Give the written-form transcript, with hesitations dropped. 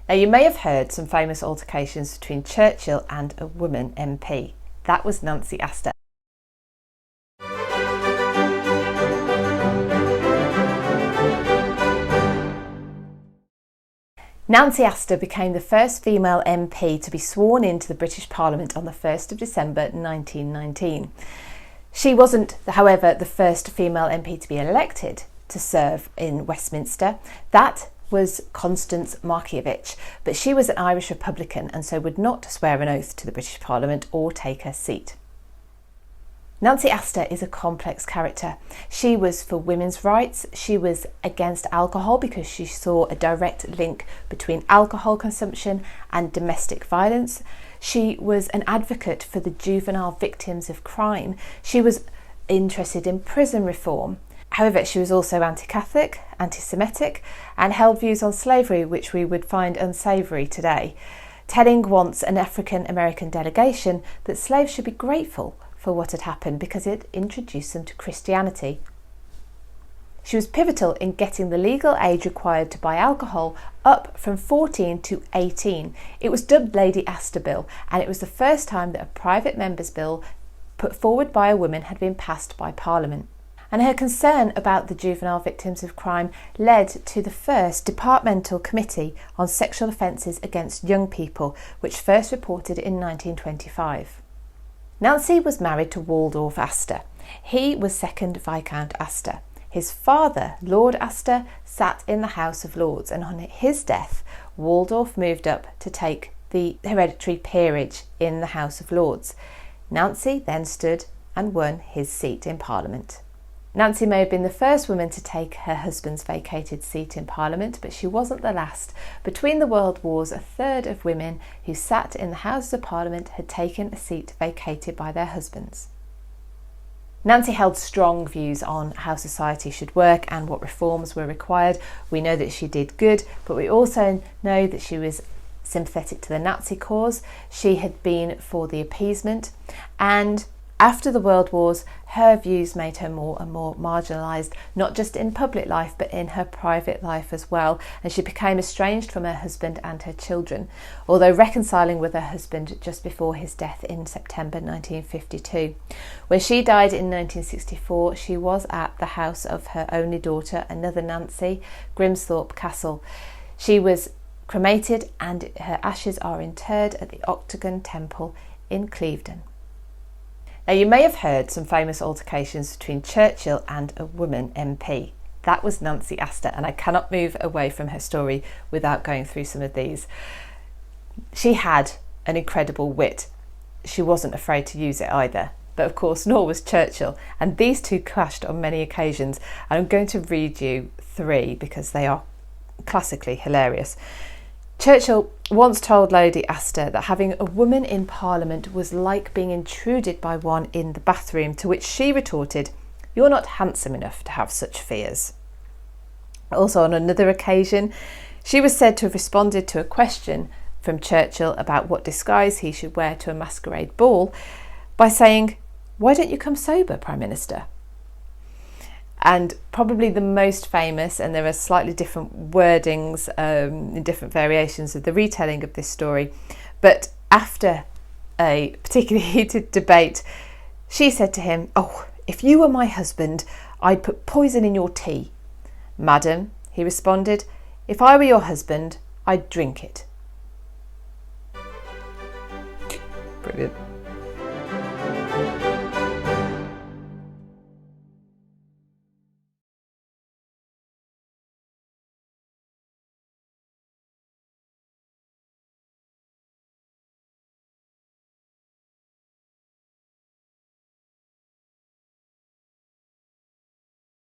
Now, you may have heard some famous altercations between Churchill and a woman MP. That was Nancy Astor. Nancy Astor became the first female MP to be sworn into the British Parliament on the 1st of December 1919. She wasn't, however, the first female MP to be elected to serve in Westminster. That was Constance Markievicz, but she was an Irish Republican and so would not swear an oath to the British Parliament or take her seat. Nancy Astor is a complex character. She was for women's rights. She was against alcohol because she saw a direct link between alcohol consumption and domestic violence. She was an advocate for the juvenile victims of crime. She was interested in prison reform. However, she was also anti-Catholic, anti-Semitic, and held views on slavery which we would find unsavoury today, telling once an African American delegation that slaves should be grateful for what had happened because it introduced them to Christianity. She was pivotal in getting the legal age required to buy alcohol up from 14 to 18. It was dubbed Lady Astor Bill, and it was the first time that a private member's bill put forward by a woman had been passed by Parliament. And her concern about the juvenile victims of crime led to the first Departmental Committee on Sexual Offences Against Young People, which first reported in 1925. Nancy was married to Waldorf Astor. He was second Viscount Astor. His father, Lord Astor, sat in the House of Lords, and on his death, Waldorf moved up to take the hereditary peerage in the House of Lords. Nancy then stood and won his seat in Parliament. Nancy may have been the first woman to take her husband's vacated seat in Parliament, but she wasn't the last. Between the World Wars, a third of women who sat in the Houses of Parliament had taken a seat vacated by their husbands. Nancy held strong views on how society should work and what reforms were required. We know that she did good, but we also know that she was sympathetic to the Nazi cause. She had been for the appeasement, and after the World Wars, her views made her more and more marginalised, not just in public life, but in her private life as well, and she became estranged from her husband and her children, although reconciling with her husband just before his death in September 1952. When she died in 1964, she was at the house of her only daughter, another Nancy, Grimsthorpe Castle. She was cremated and her ashes are interred at the Octagon Temple in Clevedon. Now, you may have heard some famous altercations between Churchill and a woman MP. That was Nancy Astor, and I cannot move away from her story without going through some of these. She had an incredible wit. She wasn't afraid to use it either, but of course nor was Churchill, and these two clashed on many occasions. And I'm going to read you three because they are classically hilarious. Churchill once told Lady Astor that having a woman in Parliament was like being intruded by one in the bathroom, to which she retorted, "You're not handsome enough to have such fears." Also, on another occasion, she was said to have responded to a question from Churchill about what disguise he should wear to a masquerade ball by saying, "Why don't you come sober, Prime Minister?" And probably the most famous, and there are slightly different wordings in different variations of the retelling of this story, but after a particularly heated debate, she said to him, "Oh, if you were my husband, I'd put poison in your tea." "Madam," he responded, "if I were your husband, I'd drink it." Brilliant.